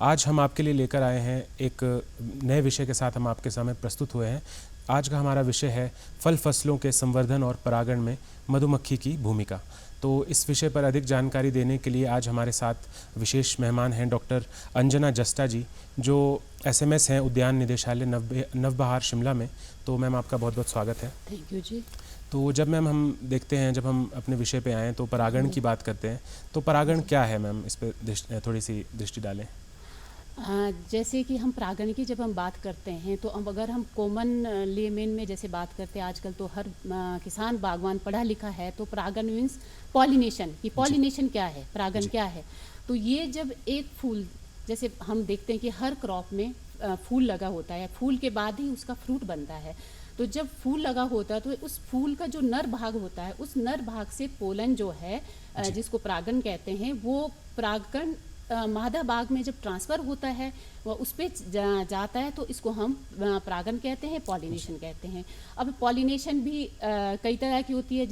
आज हम आपके लिए लेकर आए हैं एक नए विषय के साथ हम आपके सामने प्रस्तुत हुए हैं। आज का हमारा विषय है फल फसलों के संवर्धन और परागण में मधुमक्खी की भूमिका। तो इस विषय पर अधिक जानकारी देने के लिए आज हमारे साथ विशेष मेहमान हैं डॉक्टर अंजना जस्टा जी, जो SMS हैं उद्यान निदेशालय नवबहार शिमला में। तो मैम आपका बहुत बहुत स्वागत है। थैंक यू जी। तो जब मैम हम देखते हैं, जब हम अपने विषय पे आएँ तो परागण की बात करते हैं, तो परागण क्या है मैम, इस पर थोड़ी सी दृष्टि डालें। जैसे कि हम परागण की जब हम बात करते हैं तो अब अगर हम कॉमन लेमेन में जैसे बात करते हैं, आजकल तो हर किसान बागवान पढ़ा लिखा है, तो परागण मीन्स पॉलिनेशन, कि पॉलिनेशन क्या है, परागण क्या है। तो ये जब एक फूल, जैसे हम देखते हैं कि हर क्रॉप में फूल लगा होता है, फूल के बाद ही उसका फ्रूट बनता है। तो जब फूल लगा होता है तो उस फूल का जो नर भाग होता है, उस नर भाग से पोलन जो है जिसको परागण कहते हैं, वो परागण मादा बाग में जब ट्रांसफ़र होता है वह उस पर जाता है, तो इसको हम परागण कहते हैं, पॉलिनेशन कहते हैं। अब पॉलिनेशन भी कई तरह की होती है,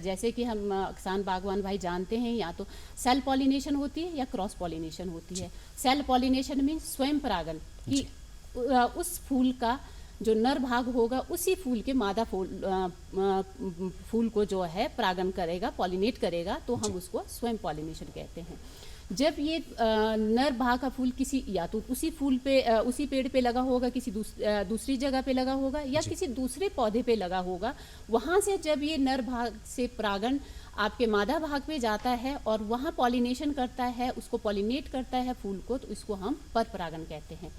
जैसे कि हम किसान बागवान भाई जानते हैं, या तो सेल पॉलिनेशन होती है या क्रॉस पॉलिनेशन होती है। सेल पॉलिनेशन में स्वयं परागण, कि उस फूल का जो नर भाग होगा उसी फूल के मादा फूल को जो है परागण करेगा, पॉलिनेट करेगा, तो हम उसको स्वयं पॉलिनेशन कहते हैं। जब ये नर भाग का फूल किसी, या तो उसी फूल पे उसी पेड़ पे लगा होगा, किसी दूसरी जगह पे लगा होगा, या किसी दूसरे पौधे पे लगा होगा, वहाँ से जब ये नर भाग से परागण आपके मादा भाग पे जाता है और वहाँ पॉलिनेशन करता है, उसको पॉलिनेट करता है फूल को, तो इसको हम पर परागण कहते हैं।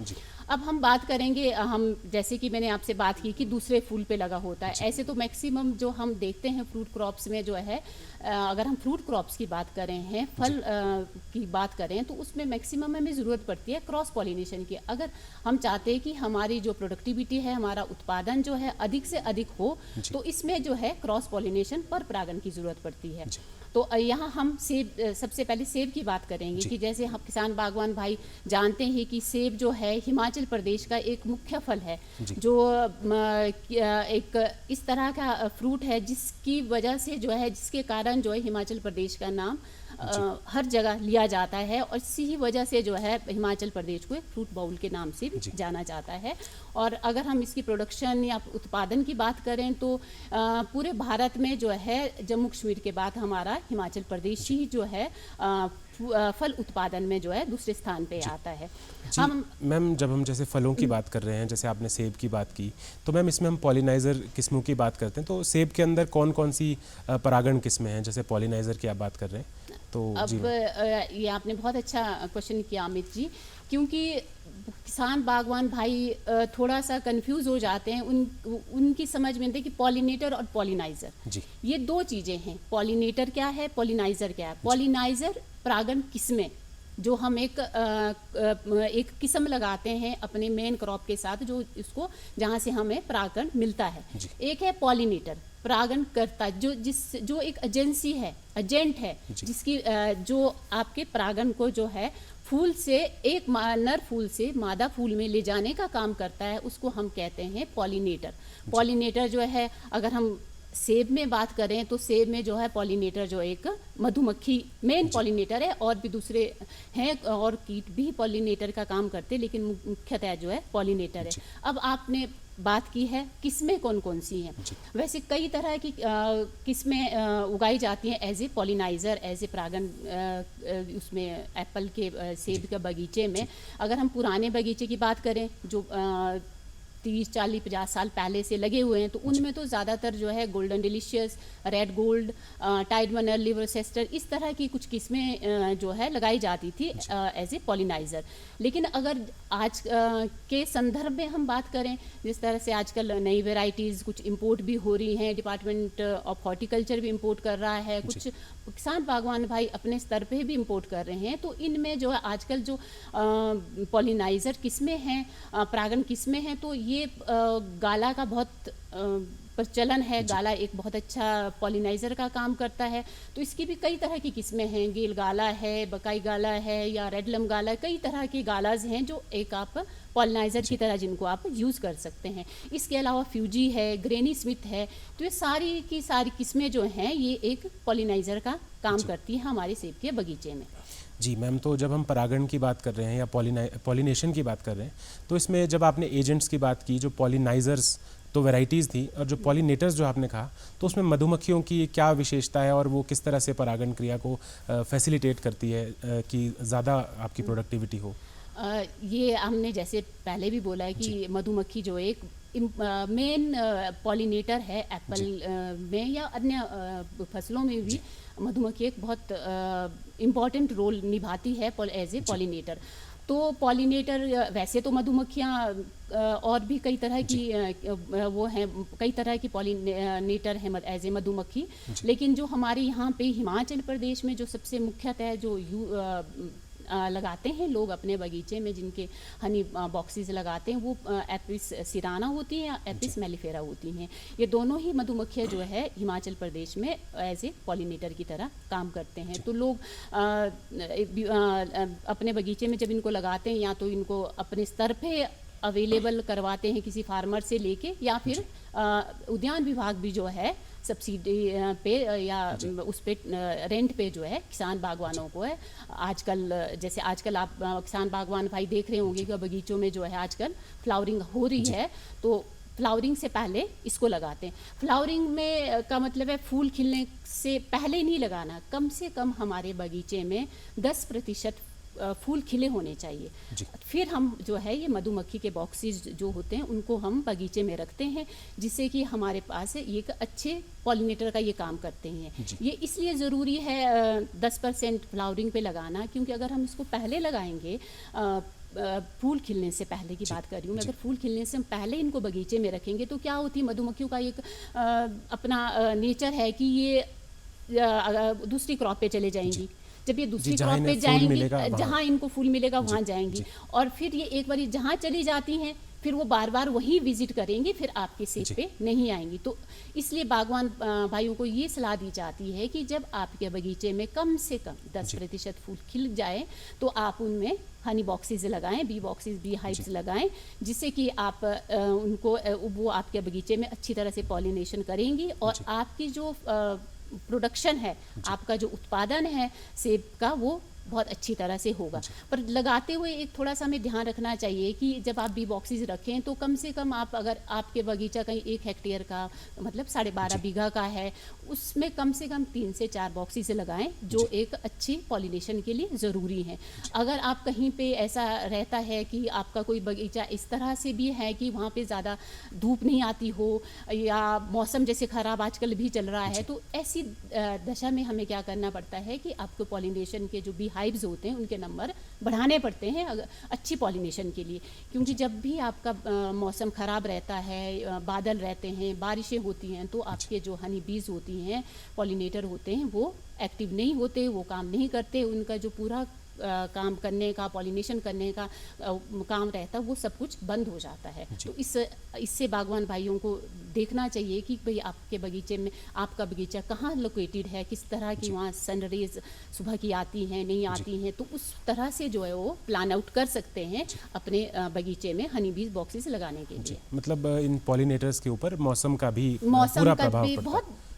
अब हम बात करेंगे, हम जैसे कि मैंने आपसे बात की कि दूसरे फूल पे लगा होता है, ऐसे तो मैक्सिमम जो हम देखते हैं फ्रूट क्रॉप्स में जो है, अगर हम फ्रूट क्रॉप्स की बात करें हैं, फल की बात करें, तो उसमें मैक्सिमम हमें ज़रूरत पड़ती है क्रॉस पॉलिनेशन की। अगर हम चाहते हैं कि हमारी जो प्रोडक्टिविटी है, हमारा उत्पादन जो है अधिक से अधिक हो, तो इसमें जो है क्रॉस पॉलिनेशन पर परागण की ज़रूरत पड़ती है। तो यहाँ हम सेब, सबसे पहले सेब की बात करेंगे कि जैसे हम किसान बागवान भाई जानते हैं कि सेब जो है हिमाचल प्रदेश का एक मुख्य फल है, जो एक इस तरह का फ्रूट है जिसकी वजह से जो है, जिसके कारण जो है हिमाचल प्रदेश का नाम हर जगह लिया जाता है, और इसी वजह से जो है हिमाचल प्रदेश को एक फ्रूट बाउल के नाम से भी जाना जाता है। और अगर हम इसकी प्रोडक्शन या उत्पादन की बात करें तो पूरे भारत में जो है जम्मू कश्मीर के बाद हमारा हिमाचल प्रदेश ही जो है फल उत्पादन में जो है दूसरे स्थान पे आता है। हम मैम, जब हम जैसे फलों की बात कर रहे हैं, जैसे आपने सेब की बात की, तो मैम इसमें हम पॉलिनाइज़र किस्मों की बात करते हैं, तो सेब के अंदर कौन कौन सी परागण किस्में हैं, जैसे पॉलिनाइज़र की आप बात कर रहे हैं? तो अब ये आपने बहुत अच्छा क्वेश्चन किया अमित जी, क्योंकि किसान बागवान भाई थोड़ा सा कंफ्यूज हो जाते हैं, उनकी समझ में नहीं कि पॉलिनेटर और पॉलिनाइज़र ये दो चीज़ें हैं। पॉलिनेटर क्या है, पॉलिनाइज़र क्या है? पॉलिनाइज़र परागण किस्में, जो हम एक किस्म लगाते हैं अपने मेन क्रॉप के साथ, जो इसको जहाँ से हमें परागण मिलता है। एक है पॉलिनेटर, परागण करता, जो एक एजेंसी है, एजेंट है, जिसकी जो आपके परागण को जो है फूल से, एक नर फूल से मादा फूल में ले जाने का काम करता है, उसको हम कहते हैं पॉलिनेटर। पॉलिनेटर जो है, अगर हम सेब में बात करें तो सेब में जो है पॉलिनेटर जो एक मधुमक्खी मेन पॉलिनेटर है, और भी दूसरे हैं और कीट भी पॉलिनेटर का काम करते हैं, लेकिन मुख्यतः जो है पॉलिनेटर है। अब आपने बात की है किस्में कौन कौन सी हैं, वैसे कई तरह की किस्में उगाई जाती हैं एज ए पॉलिनाइज़र, एज ए परागण, उसमें एप्पल के सेब के बगीचे में। अगर हम पुराने बगीचे की बात करें जो 30, 40, 50 साल पहले से लगे हुए हैं, तो उनमें तो ज़्यादातर जो है गोल्डन डिलीशियस, रेड गोल्ड, टाइड वनर, लिवरसेस्टर, इस तरह की कुछ किस्में जो है लगाई जाती थी एज ए पॉलिनाइज़र। लेकिन अगर आज के संदर्भ में हम बात करें, जिस तरह से आजकल नई वेराइटीज़ कुछ इंपोर्ट भी हो रही हैं, डिपार्टमेंट ऑफ हॉर्टिकल्चर भी इंपोर्ट कर रहा है, कुछ किसान बागवान भाई अपने स्तर पे भी इंपोर्ट कर रहे हैं, तो इनमें जो है आजकल जो पॉलिनाइज़र किस्में हैं, परागण किस्में हैं, तो ये गाला का बहुत प्रचलन है। गाला एक बहुत अच्छा पॉलिनाइज़र का काम करता है, तो इसकी भी कई तरह की किस्में हैं, गेल गाला है, बकाई गाला है, या रेडलम गाला, कई तरह के गालाज हैं जो एक आप पॉलिनाइज़र की तरह जिनको आप यूज़ कर सकते हैं। इसके अलावा फ्यूजी है, ग्रेनी स्मिथ है, तो ये सारी की सारी किस्में जो हैं ये एक पॉलिनाइज़र का काम करती हैं हमारे सेब के बगीचे में। जी मैम, तो जब हम परागण की बात कर रहे हैं या पॉलिनेशन की बात कर रहे हैं, तो इसमें जब आपने एजेंट्स की बात की, जो पॉलिनाइजर्स तो वैरायटीज़ थी, और जो पॉलिनेटर्स जो आपने कहा, तो उसमें मधुमक्खियों की क्या विशेषता है और वो किस तरह से परागण क्रिया को फैसिलिटेट करती है कि ज़्यादा आपकी प्रोडक्टिविटी हो? ये हमने जैसे पहले भी बोला है कि मधुमक्खी जो एक मेन पॉलिनेटर है एप्पल में या अन्य फसलों में भी मधुमक्खी एक बहुत इम्पॉर्टेंट रोल निभाती है एज ए पॉलिनेटर। तो पॉलिनेटर वैसे तो मधुमक्खियाँ और भी कई तरह की वो हैं, कई तरह की पॉलिनेटर हैं एज ए मधुमक्खी, लेकिन जो हमारे यहाँ पे हिमाचल प्रदेश में जो सबसे मुख्यतः जो लगाते हैं लोग अपने बगीचे में, जिनके हनी बॉक्सेस लगाते हैं, वो एपिस सिराना होती हैं या एपिस मेलिफेरा होती हैं। ये दोनों ही मधुमक्खियाँ जो है हिमाचल प्रदेश में एज ए पॉलिनेटर की तरह काम करते हैं। तो लोग अपने बगीचे में जब इनको लगाते हैं, या तो इनको अपने स्तर पे अवेलेबल करवाते हैं किसी फार्मर से लेके, या फिर उद्यान विभाग भी जो है सब्सिडी पे या उस पे रेंट पे जो है किसान बागवानों को है। आजकल जैसे आजकल आप किसान बागवान भाई देख रहे होंगे कि बगीचों में जो है आजकल फ्लावरिंग हो रही है, तो फ्लावरिंग से पहले इसको लगाते हैं। फ्लावरिंग में का मतलब है फूल खिलने से पहले नहीं लगाना, कम से कम हमारे बगीचे में 10% फूल खिले होने चाहिए। फिर हम जो है ये मधुमक्खी के बॉक्सेस जो होते हैं उनको हम बगीचे में रखते हैं, जिससे कि हमारे पास ये एक अच्छे पॉलिनेटर का ये काम करते हैं। ये इसलिए ज़रूरी है 10% फ्लावरिंग पे लगाना, क्योंकि अगर हम इसको पहले लगाएंगे, फूल खिलने से पहले की बात कर रही हूँ मैं, अगर फूल खिलने से हम पहले इनको बगीचे में रखेंगे तो क्या होती है, मधुमक्खियों का एक अपना नेचर है कि ये दूसरी क्रॉप पे चले जाएंगी। जब ये दूसरी क्रॉप पे जाएंगी, जहाँ इनको फूल मिलेगा वहाँ जाएंगी, और फिर ये एक बार जहाँ चली जाती हैं फिर वो बार बार वहीं विजिट करेंगी, फिर आपके सेब पे नहीं आएंगी। तो इसलिए बागवान भाइयों को ये सलाह दी जाती है कि जब आपके बगीचे में कम से कम 10% फूल खिल जाए तो आप उनमें हनी बॉक्सेस लगाएं, बी बॉक्सेस, बी हाइव्स लगाएं, जिससे कि आप उनको वो आपके बगीचे में अच्छी तरह से पॉलिनेशन करेंगी, और आपकी जो प्रोडक्शन है, आपका जो उत्पादन है सेब का, वो बहुत अच्छी तरह से होगा। पर लगाते हुए एक थोड़ा सा हमें ध्यान रखना चाहिए कि जब आप बी बॉक्सेस रखें तो कम से कम आप, अगर आपके बगीचा कहीं 1 हेक्टेयर का मतलब 12.5 बीघा का है, उसमें कम से कम 3 से 4 बॉक्सेस लगाएं, जो एक अच्छी पॉलिनेशन के लिए ज़रूरी हैं। अगर आप कहीं पे ऐसा रहता है कि आपका कोई बगीचा इस तरह से भी है कि वहाँ पे ज़्यादा धूप नहीं आती हो, या मौसम जैसे ख़राब आजकल भी चल रहा है, तो ऐसी दशा में हमें क्या करना पड़ता है कि आपको पॉलिनेशन के जो बी हाइव्स होते हैं उनके नंबर बढ़ाने पड़ते हैं अच्छी पॉलिनेशन के लिए। क्योंकि जब भी आपका मौसम ख़राब रहता है, बादल रहते हैं, बारिशें होती हैं, तो आपके जो हनी बीज होती हैं, पॉलिनेटर होते हैं, वो एक्टिव नहीं होते, वो काम नहीं करते, उनका जो पूरा काम करने का, पॉलिनेशन करने का काम रहता है, वो सब कुछ बंद हो जाता है। तो इससे बागवान भाइयों को देखना चाहिए कि भाई आपके बगीचे में, आपका बगीचा कहाँ लोकेटेड है, किस तरह की वहाँ सनरेज सुबह की आती हैं, नहीं आती हैं, तो उस तरह से जो है वो प्लान आउट कर सकते हैं अपने बगीचे में हनी बीज बॉक्सेस लगाने के लिए। मतलब इन पॉलिनेटर्स के ऊपर मौसम का भी मौसम का भी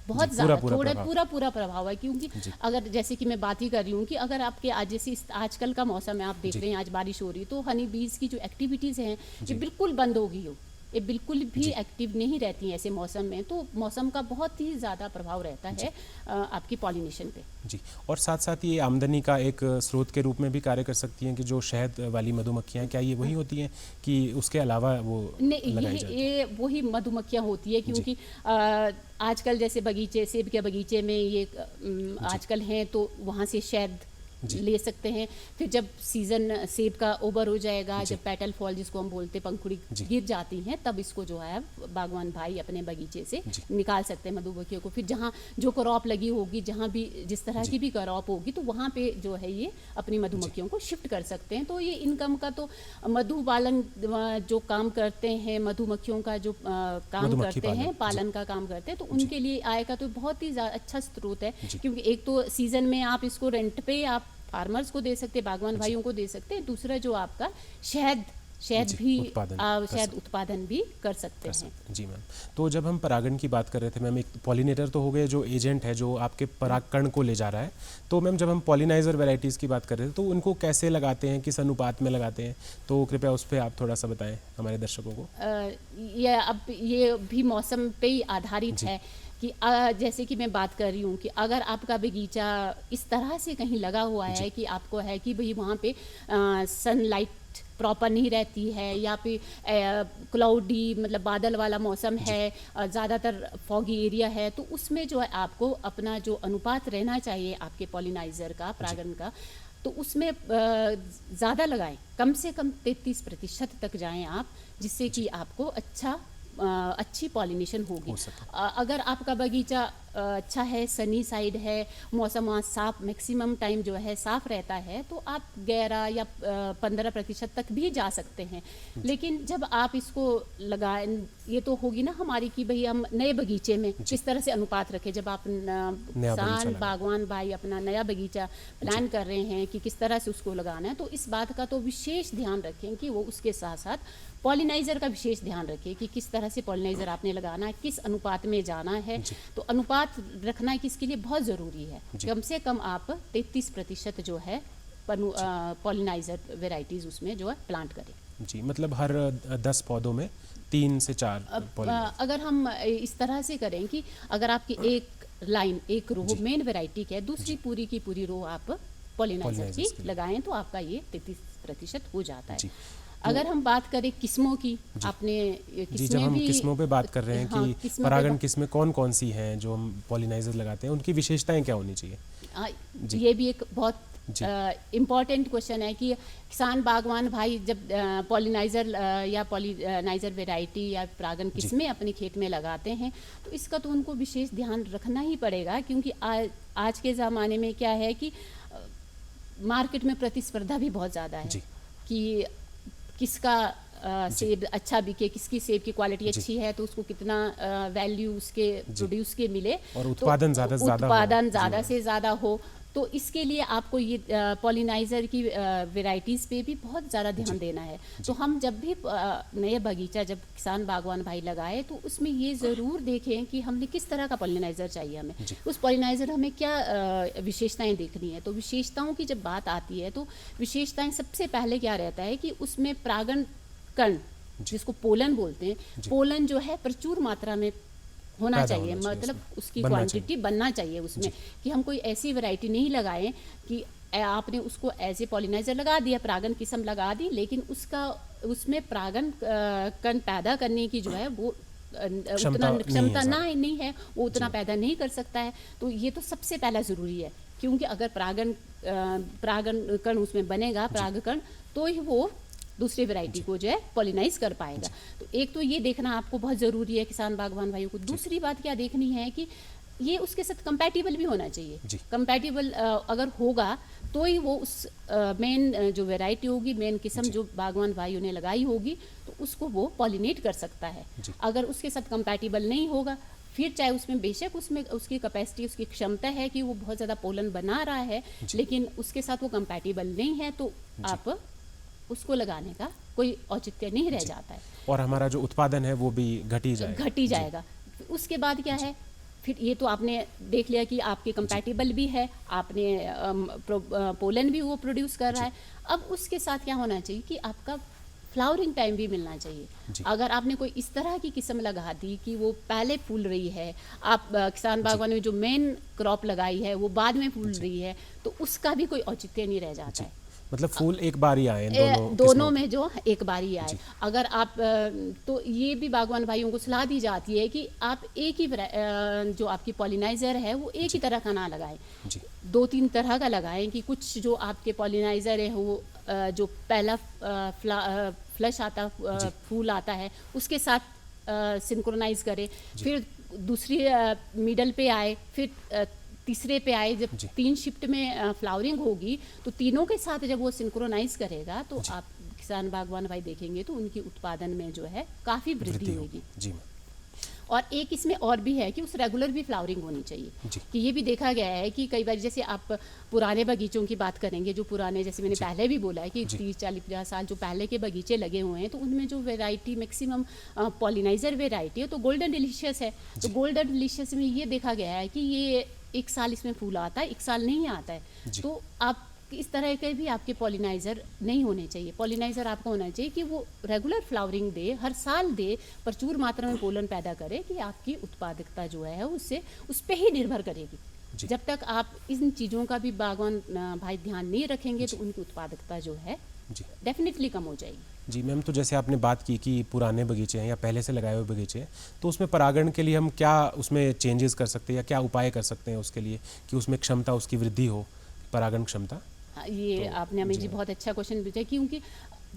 बहुत ज़्यादा पूरा प्रभाव है। क्योंकि अगर जैसे कि मैं बात ही कर रही हूँ कि अगर आपके आज जैसे आजकल का मौसम है, आप देख रहे हैं आज बारिश हो रही, तो हनी बीज की जो एक्टिविटीज़ हैं ये बिल्कुल बंद हो गई हो, ये बिल्कुल भी एक्टिव नहीं रहती हैं ऐसे मौसम में। तो मौसम का बहुत ही ज़्यादा प्रभाव रहता है आपकी पॉलिनेशन पे। जी, और साथ साथ ये आमदनी का एक स्रोत के रूप में भी कार्य कर सकती हैं कि जो शहद वाली मधुमक्खियाँ, क्या ये वही होती हैं कि उसके अलावा वो लगाई जाती हैं? ये वही मधुमक्खियाँ होती है, क्योंकि आजकल जैसे बगीचे, सेब के बगीचे में ये आजकल हैं, तो वहाँ से शहद ले सकते हैं। फिर जब सीज़न सेब का ओवर हो जाएगा, जब पेटल फॉल जिसको हम बोलते, पंखुड़ी गिर जाती हैं, तब इसको जो है बागवान भाई अपने बगीचे से निकाल सकते हैं मधुमक्खियों को। फिर जहाँ जो क्रॉप लगी होगी, जहाँ भी जिस तरह की भी क्रॉप होगी, तो वहाँ पे जो है ये अपनी मधुमक्खियों को शिफ्ट कर सकते हैं। तो ये इनकम का, तो मधुपालन जो काम करते हैं, मधुमक्खियों का जो काम करते हैं, पालन का काम करते हैं, तो उनके लिए आय का तो बहुत ही अच्छा स्रोत है। क्योंकि एक तो सीज़न में आप इसको रेंट पे आप फार्मर्स को दे सकते हैं, बागवान भाइयों को दे सकते हैं। दूसरा जो आपका शहद शहद जी, भी उत्पादन कर शहद सकते उत्पादन भी कर सकते हैं। जी मैम। तो जब हम परागण की बात कर रहे थे मैम, एक पॉलिनेटर तो हो गए जो एजेंट है जो आपके परागकण को ले जा रहा है, तो मैम जब हम पॉलिनाइजर वैरायटीज़ की बात कर रहे थे तो उनको कैसे लगाते हैं, किस अनुपात में लगाते हैं, तो कृपया उस पर आप थोड़ा सा बताएं हमारे दर्शकों को। ये भी मौसम पे ही आधारित जी। है कि जैसे कि मैं बात कर रही हूँ कि अगर आपका बगीचा इस तरह से कहीं लगा हुआ है कि आपको है कि भाई वहाँ पे सनलाइट प्रॉपर नहीं रहती है या फिर क्लाउडी मतलब बादल वाला मौसम है, ज़्यादातर फॉगी एरिया है, तो उसमें जो है आपको अपना जो अनुपात रहना चाहिए आपके पॉलिनाइज़र का, परागण का, तो उसमें ज़्यादा लगाएं, कम से कम 33% तक जाएं आप, जिससे कि आपको अच्छी पॉलिनेशन होगी। अगर आपका बगीचा अच्छा है, सनी साइड है, मौसम वहाँ साफ मैक्सिमम टाइम जो है साफ रहता है, तो आप 11 या 15% तक भी जा सकते हैं। लेकिन जब आप इसको लगाएं, ये तो होगी ना हमारी कि भाई हम नए बगीचे में किस तरह से अनुपात रखें। जब आप किसान बागवान भाई अपना नया बगीचा प्लान कर रहे हैं कि किस तरह से उसको लगाना है, तो इस बात का तो विशेष ध्यान रखें कि वो उसके साथ साथ पॉलिनाइज़र का विशेष ध्यान रखें कि किस तरह से पॉलिनाइज़र आपने लगाना है, किस अनुपात में जाना है। तो अनुपात रखना किसके लिए बहुत ज़रूरी है। कम से कम आप 33% जो है पॉलिनाइज़र वेराइटीज़ उसमें जो है प्लांट करें। जी, मतलब हर 10 पौधों में 3 से 4 अगर हम इस तरह से करें कि अगर आपकी एक लाइन, एक रो मेन वैरायटी की है, दूसरी पूरी की पूरी रो आप पॉलिनाइज़र की लगाएं, तो आपका ये 33% हो जाता है। अगर हम बात करें किस्मों की, आपने जी, जब हम किस्मों पे बात कर रहे हैं कि परागण किस्में कौन कौन सी हैं जो हम पॉलिनाइजर लगाते हैं, उनकी विशेषताएं क्या होनी चाहिए? ये भी एक बहुत इम्पॉर्टेंट क्वेश्चन है कि किसान बागवान भाई जब पॉलिनाइज़र या पॉलिनाइज़र वैरायटी या परागण किस्में अपने खेत में लगाते हैं, तो इसका तो उनको विशेष ध्यान रखना ही पड़ेगा, क्योंकि आज के ज़माने में क्या है कि मार्केट में प्रतिस्पर्धा भी बहुत ज़्यादा है कि किसका सेब अच्छा बिके, किसकी सेब की क्वालिटी अच्छी है, तो उसको कितना वैल्यू उसके प्रोड्यूस के मिले और उत्पादन ज़्यादा से ज़्यादा हो। तो इसके लिए आपको ये पॉलिनाइज़र की वैरायटीज़ पे भी बहुत ज़्यादा ध्यान देना है। तो हम जब भी नए बगीचा जब किसान बागवान भाई लगाए, तो उसमें ये ज़रूर देखें कि हमने किस तरह का पॉलिनाइज़र चाहिए, हमें उस पॉलिनाइज़र हमें क्या विशेषताएं देखनी है। तो विशेषताओं की जब बात आती है, तो विशेषताएं सबसे पहले क्या रहता है कि उसमें परागण कण, जिसको पोलन बोलते हैं, पोलन जो है प्रचुर मात्रा में होना चाहिए, मतलब उसकी क्वांटिटी बनना चाहिए उसमें, कि हम कोई ऐसी वैरायटी नहीं लगाएं कि आपने उसको एज ए पॉलिनाइज़र लगा दिया, परागण किस्म लगा दी, लेकिन उसमें परागण कण पैदा करने की जो है वो उतना क्षमता नहीं है, वो उतना पैदा नहीं कर सकता है। तो ये तो सबसे पहला ज़रूरी है, क्योंकि अगर परागण कण उसमें बनेगा, परागकण, तो ही वो दूसरी वैरायटी को जो है पॉलिनाइज कर पाएगा। तो एक तो ये देखना आपको बहुत ज़रूरी है किसान बागवान भाइयों को। दूसरी बात क्या देखनी है कि ये उसके साथ कंपैटिबल भी होना चाहिए। कंपैटिबल अगर होगा तो ही वो उस मेन जो वैरायटी होगी, मेन किस्म जो बागवान भाइयों ने लगाई होगी, तो उसको वो पॉलिनेट कर सकता है। अगर उसके साथ कंपैटिबल नहीं होगा, फिर चाहे उसमें बेशक उसमें उसकी कैपेसिटी, उसकी क्षमता है कि वो बहुत ज़्यादा पोलन बना रहा है, लेकिन उसके साथ वो कंपैटिबल नहीं है, तो आप उसको लगाने का कोई औचित्य नहीं रह जाता है, और हमारा जो उत्पादन है वो भी घट ही जाएगा। उसके बाद क्या है, फिर ये तो आपने देख लिया कि आपके कंपैटिबल भी है, आपने पोलन भी वो प्रोड्यूस कर रहा है। अब उसके साथ क्या होना चाहिए कि आपका फ्लावरिंग टाइम भी मिलना चाहिए। अगर आपने कोई इस तरह की किस्म लगा दी कि वो पहले फूल रही है, आप किसान बागवान में जो मेन क्रॉप लगाई है वो बाद में फूल रही है, तो उसका भी कोई औचित्य नहीं रह जाता है। मतलब फूल एक बार ही आए, दोनों में जो एक बार ही आए। अगर आप तो ये भी बागवान भाइयों को सलाह दी जाती है कि आप एक ही जो आपकी पॉलिनाइज़र है वो एक ही तरह का ना लगाएं, 2-3 तरह का लगाएं, कि कुछ जो आपके पॉलिनाइज़र है वो जो पहला फ्लश आता, फूल आता है, उसके साथ सिंक्रोनाइज करें, फिर दूसरी मिडल पे आए, फिर तीसरे पे आए। जब 3 शिफ्ट में फ्लावरिंग होगी, तो तीनों के साथ जब वो सिंक्रोनाइज करेगा, तो आप किसान बागवान भाई देखेंगे तो उनकी उत्पादन में जो है काफ़ी वृद्धि होगी। जी। और एक इसमें और भी है कि उस रेगुलर भी फ्लावरिंग होनी चाहिए। जी। कि ये भी देखा गया है कि कई बार जैसे आप पुराने बगीचों की बात करेंगे, जो पुराने जैसे मैंने जी। पहले भी बोला है कि जी। 30 40 50 साल जो पहले के बगीचे लगे हुए हैं, तो उनमें जो वैरायटी मैक्सिमम पॉलिनाइजर वैरायटी है तो गोल्डन डिलीशियस है। तो जी। गोल्डन डिलीशियस में ये देखा गया है कि ये एक साल इसमें फूल आता है, एक साल नहीं आता है। जी। तो आप इस तरह के भी आपके पॉलिनाइज़र नहीं होने चाहिए। पॉलिनाइज़र आपको होना चाहिए कि वो रेगुलर फ्लावरिंग दे, हर साल दे, प्रचुर मात्रा में पोलन पैदा करे, कि आपकी उत्पादकता जो है उससे उस पे ही निर्भर करेगी। जी। जब तक आप इन चीज़ों का भी बागवान भाई ध्यान नहीं रखेंगे तो जी। उनकी उत्पादकता जो है जी। डेफिनेटली कम हो जाएगी। जी मैम, तो जैसे आपने बात की कि पुराने बगीचे हैं या पहले से लगाए हुए बगीचे हैं, तो उसमें परागण के लिए हम क्या उसमें चेंजेस कर सकते हैं या क्या उपाय कर सकते हैं उसके लिए कि उसमें क्षमता उसकी वृद्धि हो, परागण क्षमता? ये तो आपने अमित जी जी मैम। बहुत अच्छा क्वेश्चन पूछा, क्योंकि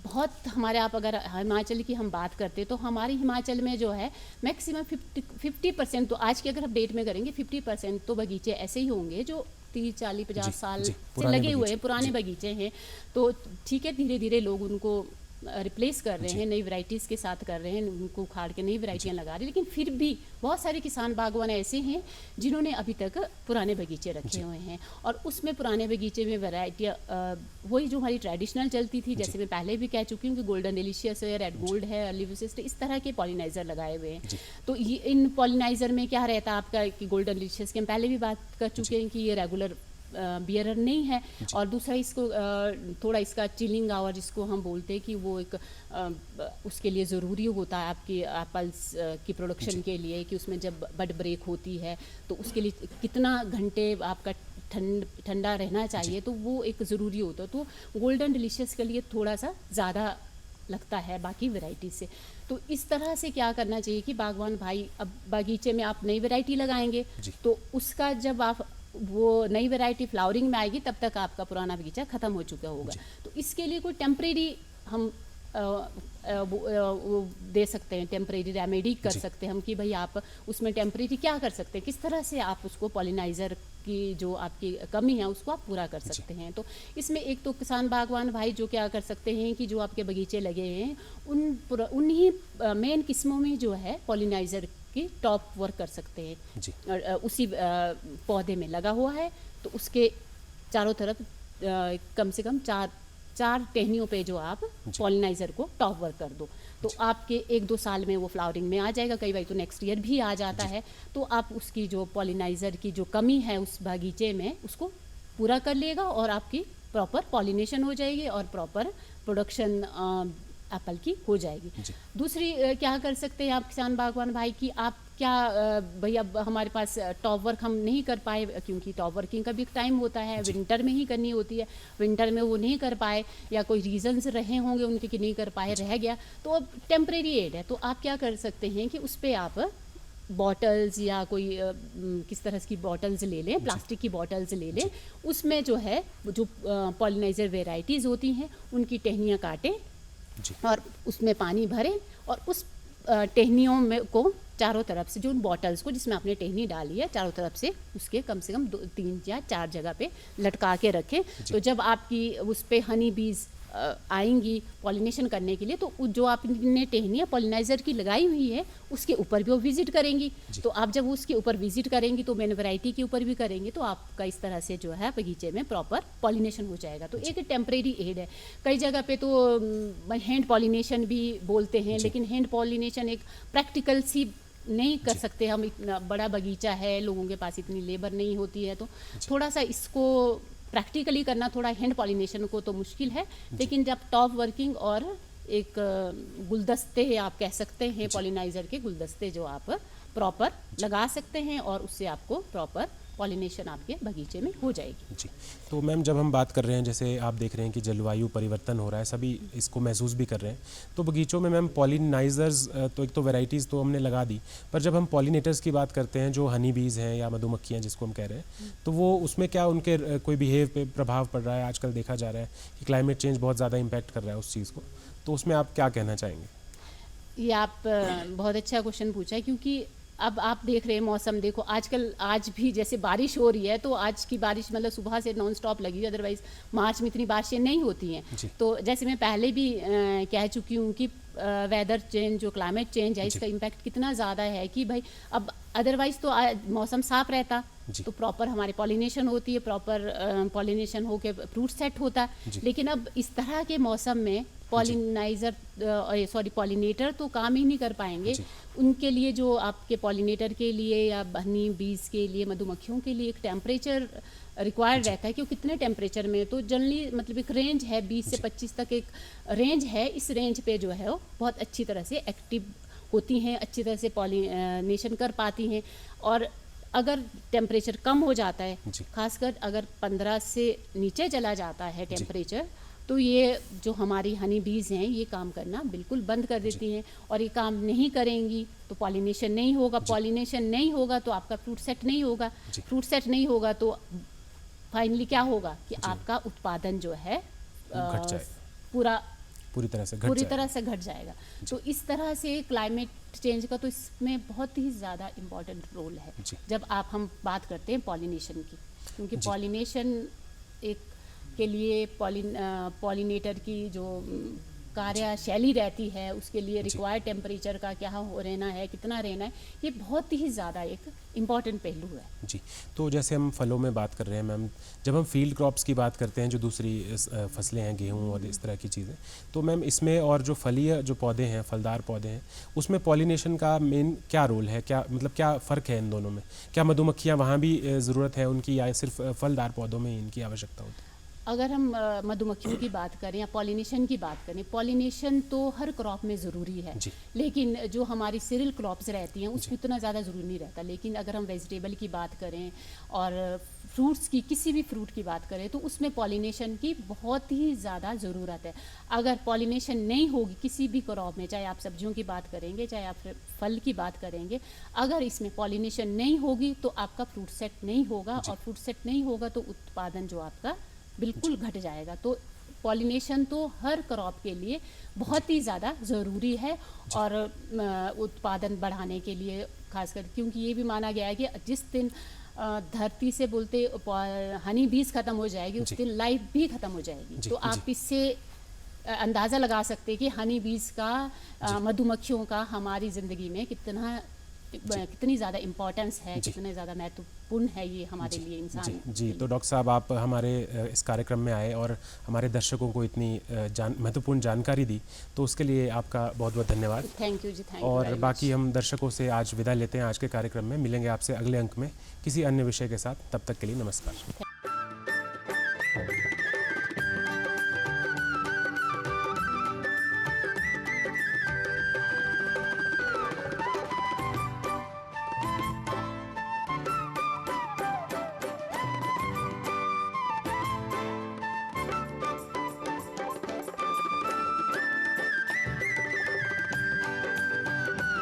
बहुत हमारे, आप अगर हिमाचल की हम बात करते तो हमारे हिमाचल में जो है मैक्सिमम 50%, तो आज की अगर हम डेट में करेंगे 50% तो बगीचे ऐसे ही होंगे जो 30 40 50 जी। साल जी। से पुराने लगे हुए बगीचे। हैं, पुराने जी। बगीचे हैं। तो ठीक है, धीरे धीरे लोग उनको रिप्लेस कर रहे जी। हैं, नई वैरायटीज़ के साथ कर रहे हैं, उनको उखाड़ के नई वैरायटियाँ लगा रहे हैं, लेकिन फिर भी बहुत सारे किसान बागवान ऐसे हैं जिन्होंने अभी तक पुराने बगीचे रखे हुए हैं। और उसमें पुराने बगीचे में वैरायटियाँ वही जो हमारी ट्रेडिशनल चलती थी, जैसे मैं पहले भी कह चुकी हूँ कि गोल्डन डिलीशियस है, रेड गोल्ड है, अर्ली विशिष्ट, इस तरह के पॉलिनाइज़र लगाए हुए हैं। तो ये इन पॉलिनाइज़र में क्या रहता है आपका कि गोल्डन डिलीशियस की हम पहले भी बात कर चुके हैं कि ये रेगुलर बियरर नहीं है। और दूसरा इसको थोड़ा इसका चिलिंग आवर जिसको हम बोलते हैं कि वो एक उसके लिए ज़रूरी होता है आपकी एप्पल्स की प्रोडक्शन के लिए, कि उसमें जब बड ब्रेक होती है तो उसके लिए कितना घंटे आपका ठंडा रहना चाहिए, तो वो एक ज़रूरी होता है। तो गोल्डन डिलीशियस के लिए थोड़ा सा ज़्यादा लगता है बाकी वैरायटी से। तो इस तरह से क्या करना चाहिए कि बागवान भाई, अब बगीचे में आप नई वैरायटी लगाएंगे तो उसका जब आप वो नई वैरायटी फ्लावरिंग में आएगी तब तक आपका पुराना बगीचा ख़त्म हो चुका होगा। तो इसके लिए कोई टेम्परेरी हम वो दे सकते हैं, टेम्परेरी रेमेडी कर सकते हैं हम कि भाई आप उसमें टेम्परेरी क्या कर सकते हैं, किस तरह से आप उसको पॉलिनाइज़र की जो आपकी कमी है उसको आप पूरा कर सकते हैं। तो इसमें एक तो किसान बागवान भाई जो क्या कर सकते हैं कि जो आपके बगीचे लगे हैं उन्हीं मेन किस्मों में जो है पॉलिनाइज़र की टॉप वर्क कर सकते हैं। जी। उसी पौधे में लगा हुआ है तो उसके चारों तरफ कम से कम चार टहनियों पे जो आप पॉलिनाइज़र को टॉप वर्क कर दो तो आपके 1-2 साल में वो फ्लावरिंग में आ जाएगा, कई बार तो नेक्स्ट ईयर भी आ जाता है। तो आप उसकी जो पॉलिनाइज़र की जो कमी है उस बगीचे में उसको पूरा कर लेगा और आपकी प्रॉपर पॉलिनेशन हो जाएगी और प्रॉपर प्रोडक्शन एप्पल की हो जाएगी। दूसरी क्या कर सकते हैं आप किसान बागवान भाई कि आप क्या भाई अब हमारे पास टॉप वर्क हम नहीं कर पाए क्योंकि टॉप वर्किंग का भी एक टाइम होता है, विंटर में ही करनी होती है, विंटर में वो नहीं कर पाए या कोई रीजंस रहे होंगे उनके कि नहीं कर पाए, रह गया, तो अब टेम्परेरी एड है। तो आप क्या कर सकते हैं कि उस पर आप बॉटल्स या कोई किस तरह की बॉटल्स ले लें, प्लास्टिक की बॉटल्स ले लें, उसमें जो है जो पॉलिनाइज़र वेराइटीज़ होती हैं उनकी टहनियाँ काटें और उसमें पानी भरें और उस टहनियों में को चारों तरफ से जो उन बॉटल्स को जिसमें आपने टहनी डाली है चारों तरफ से उसके कम से कम 3 या 4 जगह पे लटका के रखें। तो जब आपकी उस पे हनी बीज आएंगी पॉलिनेशन करने के लिए तो जो आपने टहनियाँ पॉलिनाइज़र की लगाई हुई है उसके ऊपर भी वो विजिट करेंगी। तो आप जब उसके ऊपर विजिट करेंगी तो मेन वैरायटी के ऊपर भी करेंगे तो आपका इस तरह से जो है बगीचे में प्रॉपर पॉलिनेशन हो जाएगा। तो एक टेम्परेरी एड है। कई जगह पे तो हैंड पॉलिनेशन भी बोलते हैं, लेकिन हैंड पॉलिनेशन एक प्रैक्टिकल सी नहीं कर सकते हम, इतना बड़ा बगीचा है, लोगों के पास इतनी लेबर नहीं होती है, तो थोड़ा सा इसको प्रैक्टिकली करना थोड़ा हैंड पॉलिनेशन को तो मुश्किल है। लेकिन जब टॉप वर्किंग और एक गुलदस्ते आप कह सकते हैं पॉलिनाइज़र के गुलदस्ते जो आप प्रॉपर लगा सकते हैं और उससे आपको प्रॉपर पॉलिनेशन आपके बगीचे में हो जाएगी। जी, तो मैम जब हम बात कर रहे हैं जैसे आप देख रहे हैं कि जलवायु परिवर्तन हो रहा है, सभी इसको महसूस भी कर रहे हैं, तो बगीचों में मैम पॉलिनाइज़र्स तो एक तो वैरायटीज़ तो हमने लगा दी, पर जब हम पॉलिनेटर्स की बात करते हैं जो हनी बीज हैं या मधुमक्खियाँ जिसको हम कह रहे हैं, तो वो उसमें क्या उनके कोई बिहेव पे प्रभाव पड़ रहा है? आजकल देखा जा रहा है कि क्लाइमेट चेंज बहुत ज़्यादा इम्पैक्ट कर रहा है उस चीज़ को, तो उसमें आप क्या कहना चाहेंगे? ये आप बहुत अच्छा क्वेश्चन पूछा है, क्योंकि अब आप देख रहे हैं मौसम, देखो आजकल आज भी जैसे बारिश हो रही है, तो आज की बारिश मतलब सुबह से नॉन स्टॉप लगी है, अदरवाइज मार्च में इतनी बारिशें नहीं होती हैं। जी। तो जैसे मैं पहले भी कह चुकी हूँ कि वेदर चेंज, जो क्लाइमेट चेंज है, इसका इम्पैक्ट कितना ज़्यादा है कि भाई अब अदरवाइज तो मौसम साफ रहता जी। तो प्रॉपर हमारी पॉलिनेशन होती है, प्रॉपर पॉलिनेशन होके फ्रूट सेट होता है। लेकिन अब इस तरह के मौसम में पॉलिनेटर तो काम ही नहीं कर पाएंगे। उनके लिए जो आपके पॉलिनेटर के लिए या हनी बीज के लिए, मधुमक्खियों के लिए एक टेम्परेचर रिक्वायर्ड रहता है कि वो कितने टेम्परेचर में, तो जनरली मतलब एक रेंज है 20 से 25 तक एक रेंज है। इस रेंज पे जो है वो बहुत अच्छी तरह से एक्टिव होती हैं, अच्छी तरह से पॉलिनेशन कर पाती हैं। और अगर टेम्परेचर कम हो जाता है, खासकर अगर 15 से नीचे चला जाता है टेम्परेचर, तो ये जो हमारी हनी बीज हैं ये काम करना बिल्कुल बंद कर देती हैं। और ये काम नहीं करेंगी तो पॉलिनेशन नहीं होगा, पॉलिनेशन नहीं होगा तो आपका फ्रूट सेट नहीं होगा, फ्रूट सेट नहीं होगा तो फाइनली क्या होगा कि आपका उत्पादन जो है घट जाएगा, पूरी तरह से घट जाएगा। तो इस तरह से क्लाइमेट चेंज का तो इसमें बहुत ही ज़्यादा इम्पॉर्टेंट रोल है जब हम बात करते हैं पॉलिनेशन की, क्योंकि पॉलिनेशन एक के लिए पॉलिनेटर की जो कार्यशैली रहती है, उसके लिए रिक्वायर्ड टेम्परेचर का क्या हो रहना है, कितना रहना है, ये बहुत ही ज़्यादा एक इम्पॉर्टेंट पहलू है। जी। तो जैसे हम फलों में बात कर रहे हैं मैम, जब हम फील्ड क्रॉप्स की बात करते हैं, जो दूसरी फसलें हैं, गेहूं और इस तरह की चीज़ें, तो मैम इसमें और जो फलीय जो पौधे हैं, फलदार पौधे हैं, उसमें पॉलिनेशन का मेन क्या रोल है, क्या मतलब क्या फ़र्क है इन दोनों में? क्या मधुमक्खियाँ वहाँ भी ज़रूरत है उनकी, या सिर्फ फलदार पौधों में इनकी आवश्यकता होती है? अगर हम मधुमक्खियों की बात करें या पॉलिनेशन की बात करें, पॉलिनेशन तो हर क्रॉप में ज़रूरी है, लेकिन जो हमारी सीरियल क्रॉप्स रहती हैं उसमें इतना ज़्यादा ज़रूरी नहीं रहता। लेकिन अगर हम वेजिटेबल की बात करें और फ्रूट्स की, किसी भी फ्रूट की बात करें, तो उसमें पॉलिनेशन की बहुत ही ज़्यादा ज़रूरत है। अगर पॉलिनेशन नहीं होगी किसी भी क्रॉप में, चाहे आप सब्जियों की बात करेंगे, चाहे आप फल की बात करेंगे, अगर इसमें पॉलिनेशन नहीं होगी तो आपका फ्रूट सेट नहीं होगा, और फ्रूट सेट नहीं होगा तो उत्पादन जो आपका बिल्कुल घट जाएगा। तो पॉलिनेशन तो हर क्रॉप के लिए बहुत ही ज़्यादा ज़रूरी है, और उत्पादन बढ़ाने के लिए खासकर, क्योंकि ये भी माना गया है कि जिस दिन धरती से बोलते हनी बीज ख़त्म हो जाएगी, उस दिन लाइफ भी ख़त्म हो जाएगी। तो आप इससे अंदाज़ा लगा सकते हैं कि हनी बीज का, मधुमक्खियों का हमारी ज़िंदगी में कितनी ज़्यादा इम्पोर्टेंस है, कितने ज़्यादा महत्वपूर्ण है ये हमारे लिए इंसान। जी। तो डॉक्टर साहब, आप हमारे इस कार्यक्रम में आए और हमारे दर्शकों को इतनी महत्वपूर्ण जानकारी दी, तो उसके लिए आपका बहुत बहुत धन्यवाद। Thank you ji, thank you. और बाकी हम दर्शकों से आज विदा लेते हैं आज के कार्यक्रम में। मिलेंगे आपसे अगले अंक में किसी अन्य विषय के साथ, तब तक के लिए नमस्कार।